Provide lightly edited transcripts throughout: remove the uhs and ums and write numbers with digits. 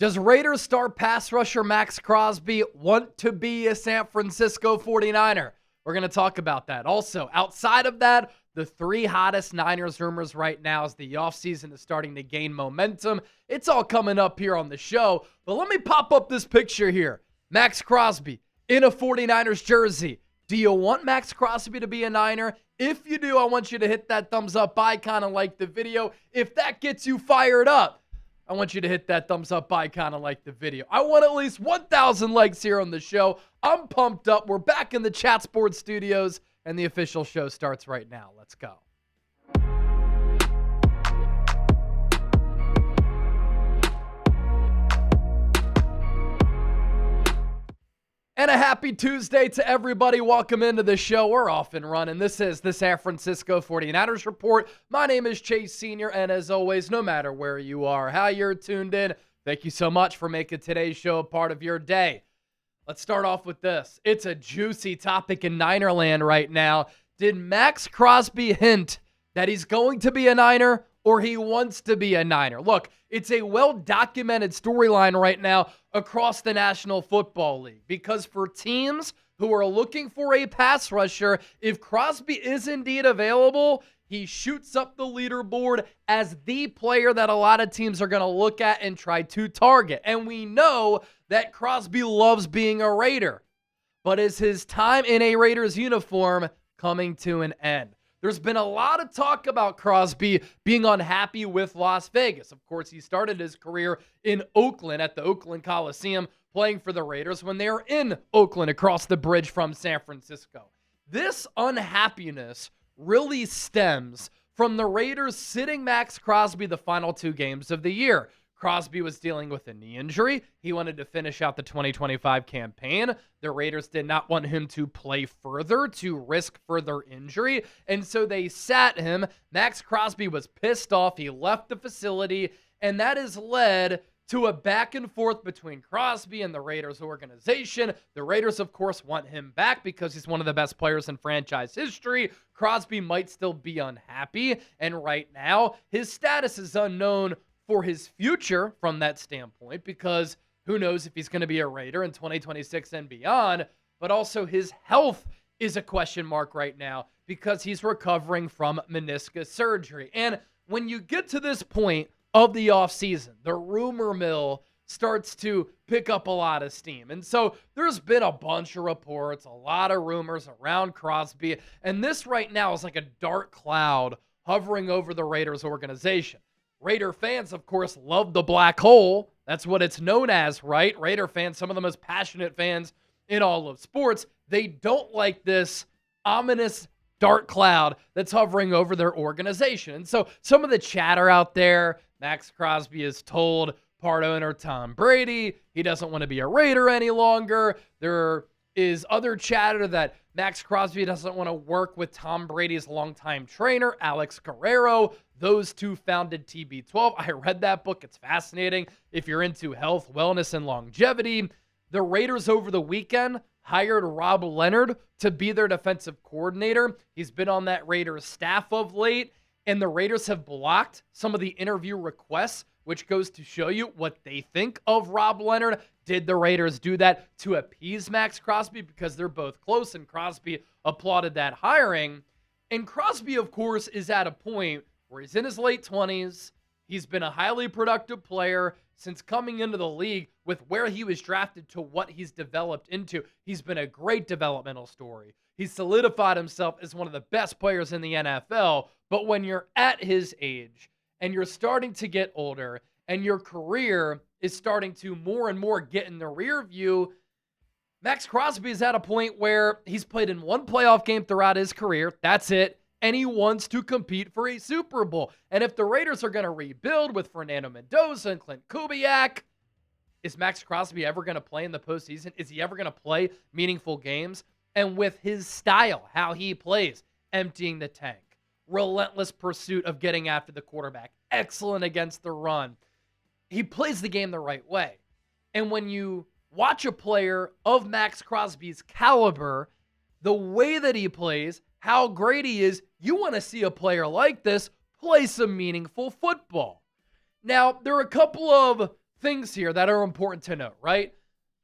Does Raiders star pass rusher Maxx Crosby want to be a San Francisco 49er? We're going to talk about that. Also, outside of that, the three hottest Niners rumors right now as the offseason is starting to gain momentum. It's all coming up here on the show. But let me pop up this picture here. Maxx Crosby in a 49ers jersey. Do you want Maxx Crosby to be a Niner? If you do, I want you to hit that thumbs up icon and like the video. If that gets you fired up, I want you to hit that thumbs up icon and like the video. I want at least 1,000 likes here on the show. I'm pumped up. We're back in the Chatsport studios, and the official show starts right now. Let's go. And a happy Tuesday to everybody. Welcome into the show. We're off and running. This is the San Francisco 49ers Report. My name is Chase Sr., and as always, no matter where you are, how you're tuned in, thank you so much for making today's show a part of your day. Let's start off with this. It's a juicy topic in Ninerland right now. Did Maxx Crosby hint that he's going to be a Niner or he wants to be a Niner? Look, it's a well-documented storyline right now across the National Football League because for teams who are looking for a pass rusher, if Crosby is indeed available, he shoots up the leaderboard as the player that a lot of teams are going to look at and try to target. And we know that Crosby loves being a Raider, but is his time in a Raiders uniform coming to an end? There's been a lot of talk about Crosby being unhappy with Las Vegas. Of course, he started his career in Oakland at the Oakland Coliseum playing for the Raiders when they were in Oakland across the bridge from San Francisco. This unhappiness really stems from the Raiders sitting Maxx Crosby the final two games of the year. Crosby was dealing with a knee injury. He wanted to finish out the 2025 campaign. The Raiders did not want him to play further to risk further injury, and so they sat him. Maxx Crosby was pissed off. He left the facility, and that has led to a back and forth between Crosby and the Raiders organization. The Raiders, of course, want him back because he's one of the best players in franchise history. Crosby might still be unhappy, and right now, his status is unknown for his future from that standpoint, because who knows if he's going to be a Raider in 2026 and beyond, but also his health is a question mark right now because he's recovering from meniscus surgery. And when you get to this point of the offseason, the rumor mill starts to pick up a lot of steam. And so there's been a bunch of reports, a lot of rumors around Crosby, and this right now is like a dark cloud hovering over the Raiders organization. Raider fans, of course, love the black hole. That's what it's known as, right? Raider fans, some of the most passionate fans in all of sports, they don't like this ominous dark cloud that's hovering over their organization. And so some of the chatter out there, Maxx Crosby is told part owner Tom Brady he doesn't want to be a Raider any longer. There is other chatter that Maxx Crosby doesn't want to work with Tom Brady's longtime trainer, Alex Guerrero. Those two founded TB12. I read that book. It's fascinating if you're into health, wellness, and longevity. The Raiders over the weekend hired Rob Leonard to be their defensive coordinator. He's been on that Raiders staff of late, and the Raiders have blocked some of the interview requests, which goes to show you what they think of Rob Leonard. Did the Raiders do that to appease Maxx Crosby because they're both close, and Crosby applauded that hiring? And Crosby, of course, is at a point where he's in his late 20s. He's been a highly productive player since coming into the league with where he was drafted to what he's developed into. He's been a great developmental story. He's solidified himself as one of the best players in the NFL. But when you're at his age and you're starting to get older and your career is starting to more and more get in the rear view, Maxx Crosby is at a point where he's played in one playoff game throughout his career. That's it. And he wants to compete for a Super Bowl. And if the Raiders are going to rebuild with Fernando Mendoza and Clint Kubiak, is Maxx Crosby ever going to play in the postseason? Is he ever going to play meaningful games? And with his style, how he plays, emptying the tank, relentless pursuit of getting after the quarterback, excellent against the run, he plays the game the right way. And when you watch a player of Maxx Crosby's caliber, the way that he plays, how great he is, you want to see a player like this play some meaningful football. Now, there are a couple of things here that are important to note, right?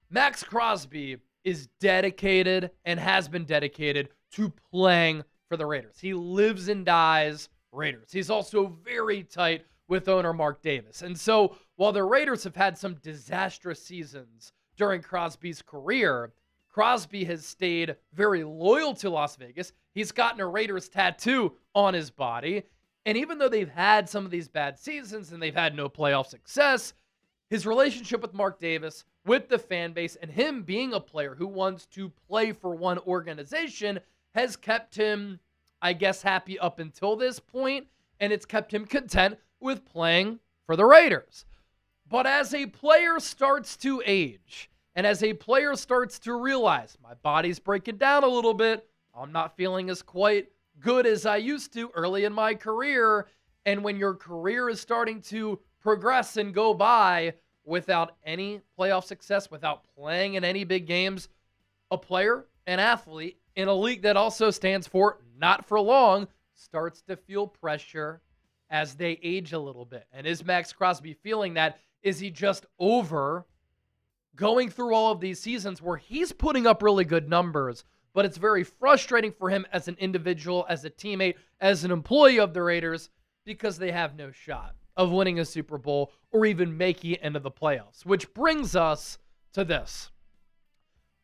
Maxx Crosby is dedicated and has been dedicated to playing for the Raiders. He lives and dies Raiders. He's also very tight with owner Mark Davis. And so while the Raiders have had some disastrous seasons during Crosby's career, Crosby has stayed very loyal to Las Vegas. He's gotten a Raiders tattoo on his body. And even though they've had some of these bad seasons and they've had no playoff success, his relationship with Mark Davis, with the fan base, and him being a player who wants to play for one organization has kept him, I guess, happy up until this point, and it's kept him content with playing for the Raiders. But as a player starts to age, and as a player starts to realize, my body's breaking down a little bit, I'm not feeling as quite good as I used to early in my career, and when your career is starting to progress and go by without any playoff success, without playing in any big games, a player, an athlete, in a league that also stands for not for long, starts to feel pressure as they age a little bit. And is Maxx Crosby feeling that? Is he just over going through all of these seasons where he's putting up really good numbers, but it's very frustrating for him as an individual, as a teammate, as an employee of the Raiders, because they have no shot of winning a Super Bowl or even making it into the playoffs? Which brings us to this.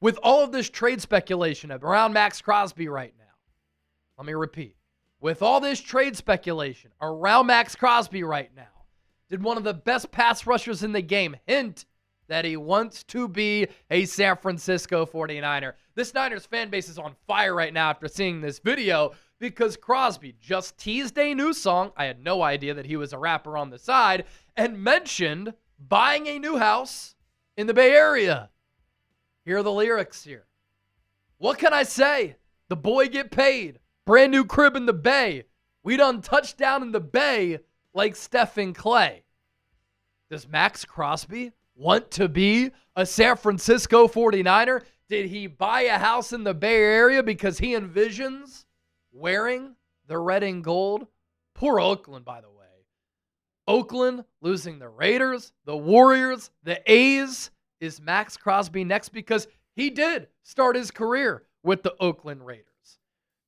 With all of this trade speculation around Maxx Crosby right now, let me repeat. With all this trade speculation around Maxx Crosby right now, did one of the best pass rushers in the game hint that he wants to be a San Francisco 49er? This Niners fan base is on fire right now after seeing this video because Crosby just teased a new song. I had no idea that he was a rapper on the side, and mentioned buying a new house in the Bay Area. Here are the lyrics here. What can I say? The boy get paid. Brand new crib in the Bay. We done touchdown in the Bay like Steph and Klay. Does Maxx Crosby want to be a San Francisco 49er? Did he buy a house in the Bay Area because he envisions wearing the red and gold? Poor Oakland, by the way. Oakland losing the Raiders, the Warriors, the A's. Is Maxx Crosby next? Because he did start his career with the Oakland Raiders.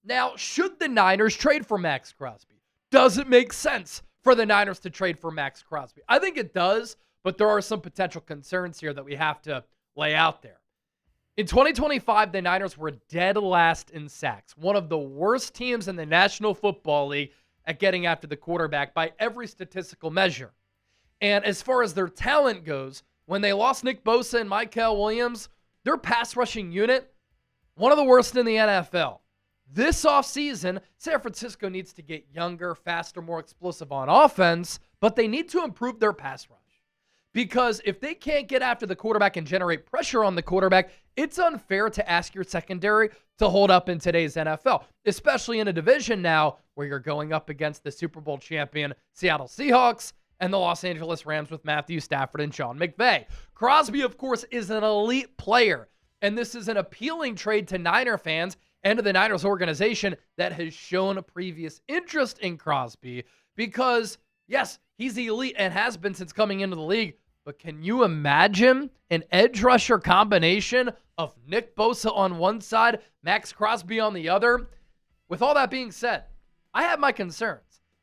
Now, should the Niners trade for Maxx Crosby? Does it make sense for the Niners to trade for Maxx Crosby? I think it does, but there are some potential concerns here that we have to lay out there. In 2025, the Niners were dead last in sacks, one of the worst teams in the National Football League at getting after the quarterback by every statistical measure. And as far as their talent goes, when they lost Nick Bosa and Mykel Williams, their pass rushing unit, one of the worst in the NFL. This offseason, San Francisco needs to get younger, faster, more explosive on offense, but they need to improve their pass rush. Because if they can't get after the quarterback and generate pressure on the quarterback, it's unfair to ask your secondary to hold up in today's NFL, especially in a division now where you're going up against the Super Bowl champion Seattle Seahawks and the Los Angeles Rams with Matthew Stafford and Sean McVay. Crosby, of course, is an elite player, and this is an appealing trade to Niner fans and to the Niners organization that has shown a previous interest in Crosby because, yes, he's elite and has been since coming into the league, but can you imagine an edge rusher combination of Nick Bosa on one side, Maxx Crosby on the other? With all that being said, I have my concerns.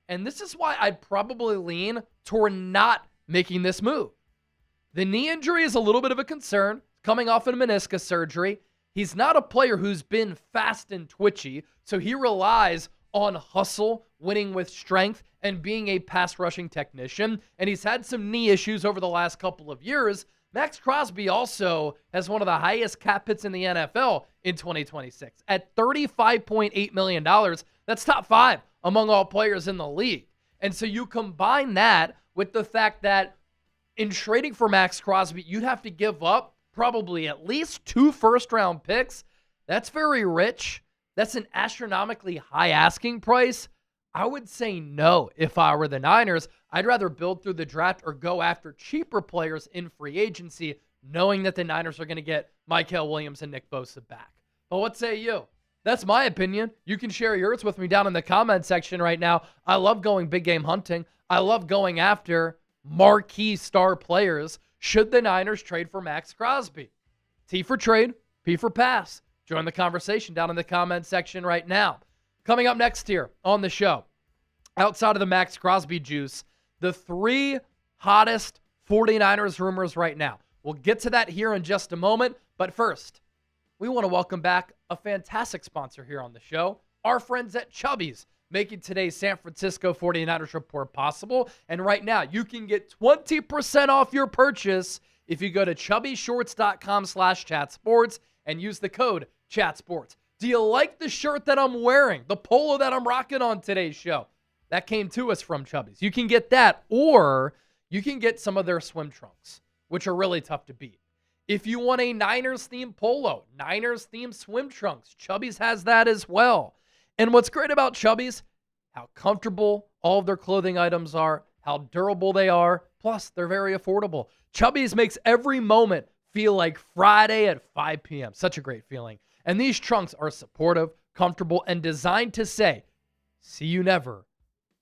And this is why I'd probably lean toward not making this move. The knee injury is a little bit of a concern, coming off a meniscus surgery. He's not a player who's been fast and twitchy, so he relies on hustle, winning with strength, and being a pass rushing technician. And he's had some knee issues over the last couple of years. Maxx Crosby also has one of the highest cap hits in the NFL in 2026 at $35.8 million. That's top 5 among all players in the league. And so you combine that with the fact that in trading for Maxx Crosby, you'd have to give up probably at least 2 first-round picks. That's very rich. That's an astronomically high asking price. I would say no if I were the Niners. I'd rather build through the draft or go after cheaper players in free agency, knowing that the Niners are going to get Mykel Williams and Nick Bosa back. But what say you? That's my opinion. You can share yours with me down in the comment section right now. I love going big game hunting. I love going after marquee star players. Should the Niners trade for Maxx Crosby? T for trade, P for pass. Join the conversation down in the comment section right now. Coming up next here on the show, outside of the Maxx Crosby juice, the 3 hottest 49ers rumors right now. We'll get to that here in just a moment, but first, we want to welcome back a fantastic sponsor here on the show, our friends at Chubby's, making today's San Francisco 49ers report possible. And right now, you can get 20% off your purchase if you go to chubbyshorts.com/chatsports and use the code chatsports. Do you like the shirt that I'm wearing, the polo that I'm rocking on today's show? That came to us from Chubby's. You can get that, or you can get some of their swim trunks, which are really tough to beat. If you want a Niners-themed polo, Niners-themed swim trunks, Chubby's has that as well. And what's great about Chubby's, how comfortable all of their clothing items are, how durable they are, plus they're very affordable. Chubby's makes every moment feel like Friday at 5 p.m. Such a great feeling. And these trunks are supportive, comfortable, and designed to say, see you never,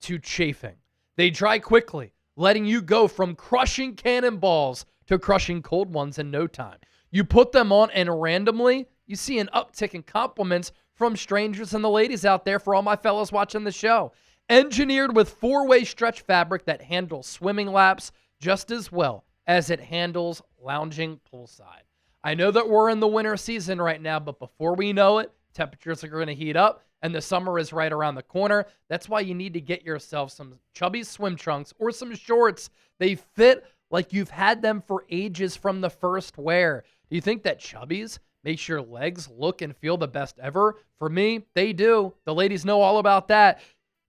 to chafing. They dry quickly, letting you go from crushing cannonballs to crushing cold ones in no time. You put them on and randomly, you see an uptick in compliments from strangers and the ladies out there for all my fellows watching the show. Engineered with 4-way stretch fabric that handles swimming laps just as well as it handles lounging poolside. I know that we're in the winter season right now, but before we know it, temperatures are going to heat up and the summer is right around the corner. That's why you need to get yourself some Chubby's swim trunks or some shorts. They fit like you've had them for ages from the first wear. Do you think that Chubby's makes your legs look and feel the best ever? For me, they do. The ladies know all about that.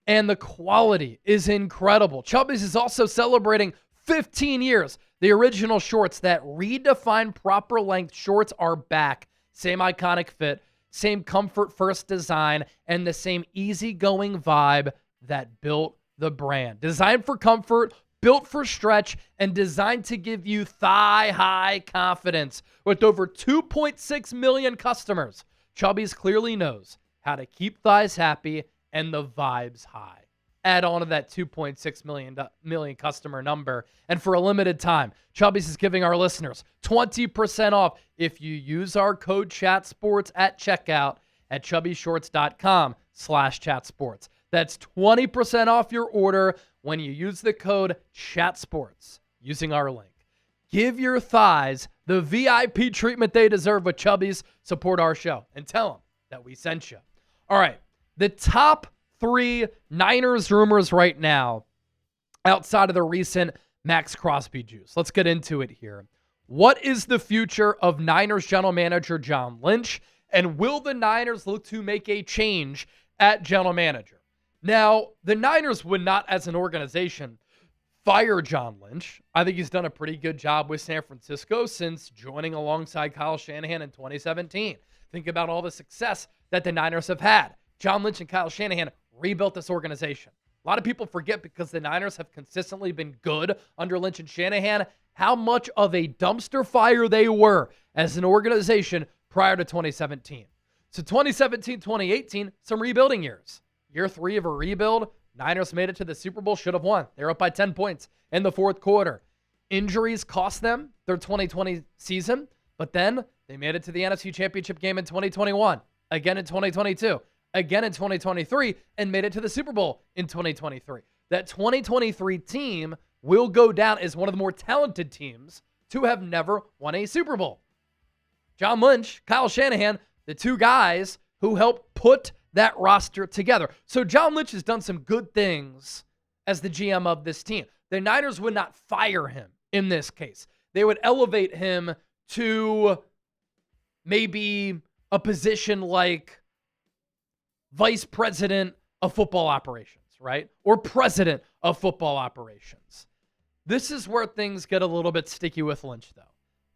And the quality is incredible. Chubby's is also celebrating 15 years. The original shorts that redefine proper length shorts are back. Same iconic fit, same comfort first design, and the same easygoing vibe that built the brand. Designed for comfort, built for stretch, and designed to give you thigh-high confidence. With over 2.6 million customers, Chubby's clearly knows how to keep thighs happy and the vibes high. Add on to that 2.6 million customer number. And for a limited time, Chubby's is giving our listeners 20% off if you use our code ChatSports at checkout at chubbyshorts.com/chatsports. That's 20% off your order when you use the code ChatSports using our link. Give your thighs the VIP treatment they deserve with Chubby's. Support our show and tell them that we sent you. All right, the top 3 Niners rumors right now outside of the recent Maxx Crosby juice. Let's get into it here. What is the future of Niners general manager John Lynch? And will the Niners look to make a change at general manager? Now, the Niners would not, as an organization, fire John Lynch. I think he's done a pretty good job with San Francisco since joining alongside Kyle Shanahan in 2017. Think about all the success that the Niners have had. John Lynch and Kyle Shanahan rebuilt this organization. A lot of people forget, because the Niners have consistently been good under Lynch and Shanahan, how much of a dumpster fire they were as an organization prior to 2017. So 2017, 2018, some rebuilding years. Year 3 of a rebuild, Niners made it to the Super Bowl, should have won. They were up by 10 points in the fourth quarter. Injuries cost them their 2020 season, but then they made it to the NFC Championship game in 2021, again in 2022, again in 2023, and made it to the Super Bowl in 2023. That 2023 team will go down as one of the more talented teams to have never won a Super Bowl. John Lynch, Kyle Shanahan, the 2 guys who helped put that roster together. So John Lynch has done some good things as the GM of this team. The Niners would not fire him in this case. They would elevate him to maybe a position like vice president of football operations, right? Or president of football operations. This is where things get a little bit sticky with Lynch, though.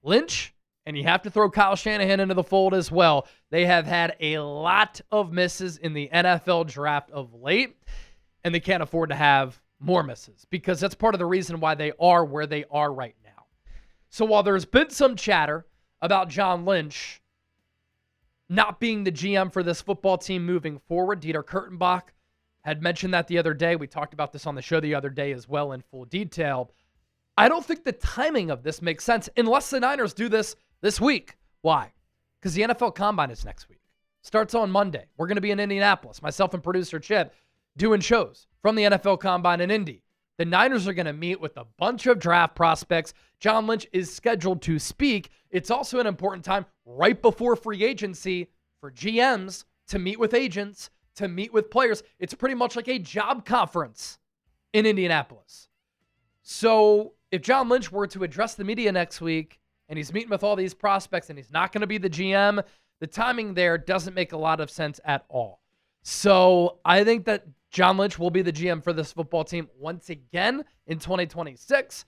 Lynch, and you have to throw Kyle Shanahan into the fold as well, they have had a lot of misses in the NFL draft of late, and they can't afford to have more misses, because that's part of the reason why they are where they are right now. So while there's been some chatter about John Lynch not being the GM for this football team moving forward, Dieter Kurtenbach had mentioned that the other day. We talked about this on the show the other day as well in full detail. I don't think the timing of this makes sense unless the Niners do this week. Why? Because the NFL Combine is next week. Starts on Monday. We're going to be in Indianapolis, myself and producer Chip, doing shows from the NFL Combine in Indy. The Niners are going to meet with a bunch of draft prospects. John Lynch is scheduled to speak. It's also an important time right before free agency for GMs to meet with agents, to meet with players. It's pretty much like a job conference in Indianapolis. So if John Lynch were to address the media next week and he's meeting with all these prospects and he's not going to be the GM, the timing there doesn't make a lot of sense at all. So I think that John Lynch will be the GM for this football team once again in 2026.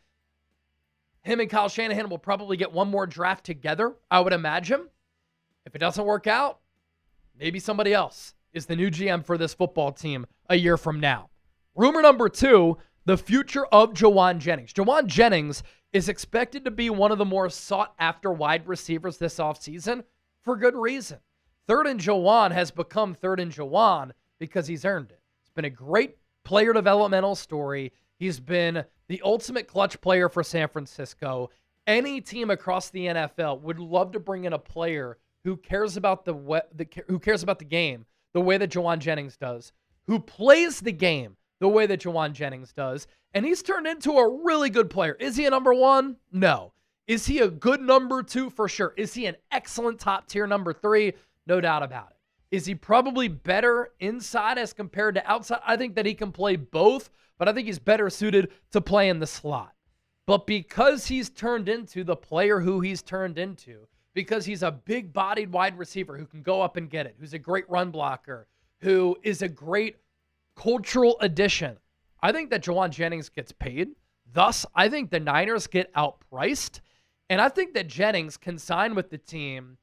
Him and Kyle Shanahan will probably get one more draft together, I would imagine. If it doesn't work out, maybe somebody else is the new GM for this football team a year from now. Rumor number 2, the future of Jauan Jennings. Jauan Jennings is expected to be one of the more sought-after wide receivers this offseason for good reason. Third and Jauan has become Third and Jauan because he's earned it. It's been a great player developmental story. He's been the ultimate clutch player for San Francisco. Any team across the NFL would love to bring in a player who cares about the game the way that Jauan Jennings does, who plays the game the way that Jauan Jennings does, and he's turned into a really good player. Is he a number 1? No. Is he a good number 2? For sure. Is he an excellent top-tier number 3? No doubt about it. Is he probably better inside as compared to outside? I think that he can play both, but I think he's better suited to play in the slot. But because he's turned into the player who he's turned into, because he's a big-bodied wide receiver who can go up and get it, who's a great run blocker, who is a great cultural addition, I think that Jauan Jennings gets paid. Thus, I think the Niners get outpriced, and I think that Jennings can sign with the team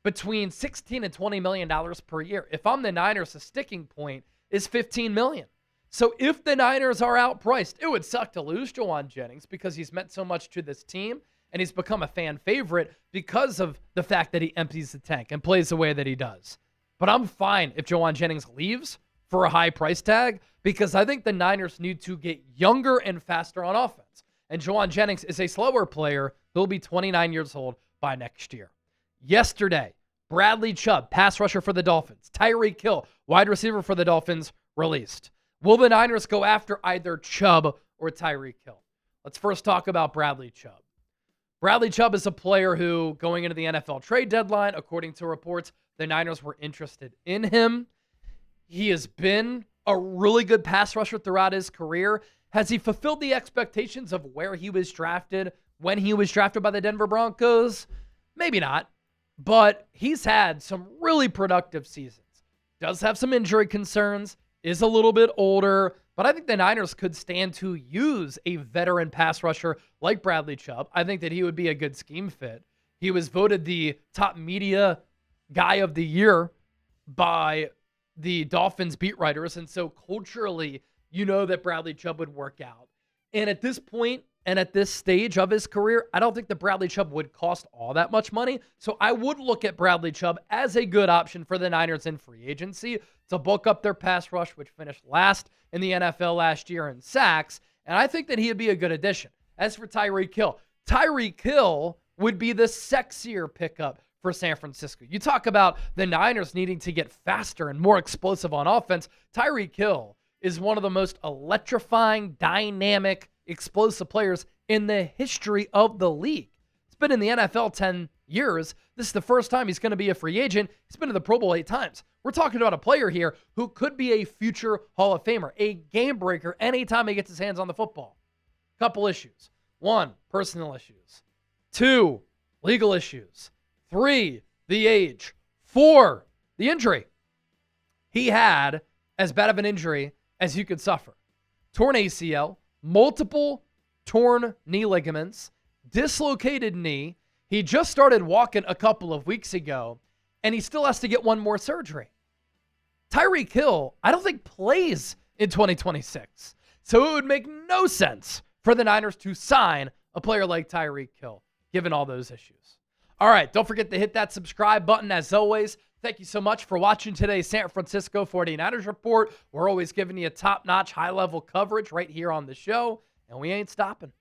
between $16 and $20 million per year. If I'm the Niners, the sticking point is $15 million. So if the Niners are outpriced, it would suck to lose Jauan Jennings because he's meant so much to this team and he's become a fan favorite because of the fact that he empties the tank and plays the way that he does. But I'm fine if Jauan Jennings leaves for a high price tag because I think the Niners need to get younger and faster on offense. And Jauan Jennings is a slower player. He'll be 29 years old by next year. Yesterday, Bradley Chubb, pass rusher for the Dolphins. Tyreek Hill, wide receiver for the Dolphins, released. Will the Niners go after either Chubb or Tyreek Hill? Let's first talk about Bradley Chubb. Bradley Chubb is a player who, going into the NFL trade deadline, according to reports, the Niners were interested in him. He has been a really good pass rusher throughout his career. Has he fulfilled the expectations of where he was drafted when he was drafted by the Denver Broncos? Maybe not. But he's had some really productive seasons. Does have some injury concerns, is a little bit older, but I think the Niners could stand to use a veteran pass rusher like Bradley Chubb. I think that he would be a good scheme fit. He was voted the top media guy of the year by the Dolphins beat writers, and so culturally, you know that Bradley Chubb would work out. And at this point, and at this stage of his career, I don't think that Bradley Chubb would cost all that much money. So I would look at Bradley Chubb as a good option for the Niners in free agency to bulk up their pass rush, which finished last in the NFL last year in sacks. And I think that he would be a good addition. As for Tyreek Hill would be the sexier pickup for San Francisco. You talk about the Niners needing to get faster and more explosive on offense. Tyreek Hill is one of the most electrifying, dynamic, explosive players in the history of the league. He's been in the NFL 10 years. This is the first time he's going to be a free agent. He's been to the Pro Bowl 8 times. We're talking about a player here who could be a future Hall of Famer, a game breaker anytime he gets his hands on the football. Couple issues. 1, personal issues. 2, legal issues. 3, the age. 4, the injury. He had as bad of an injury as you could suffer. Torn ACL, multiple torn knee ligaments, dislocated knee. He just started walking a couple of weeks ago, and he still has to get one more surgery. Tyreek Hill, I don't think plays in 2026. So it would make no sense for the Niners to sign a player like Tyreek Hill, given all those issues. All right, don't forget to hit that subscribe button as always. Thank you so much for watching today's San Francisco 49ers Report. We're always giving you top-notch, high-level coverage right here on the show, and we ain't stopping.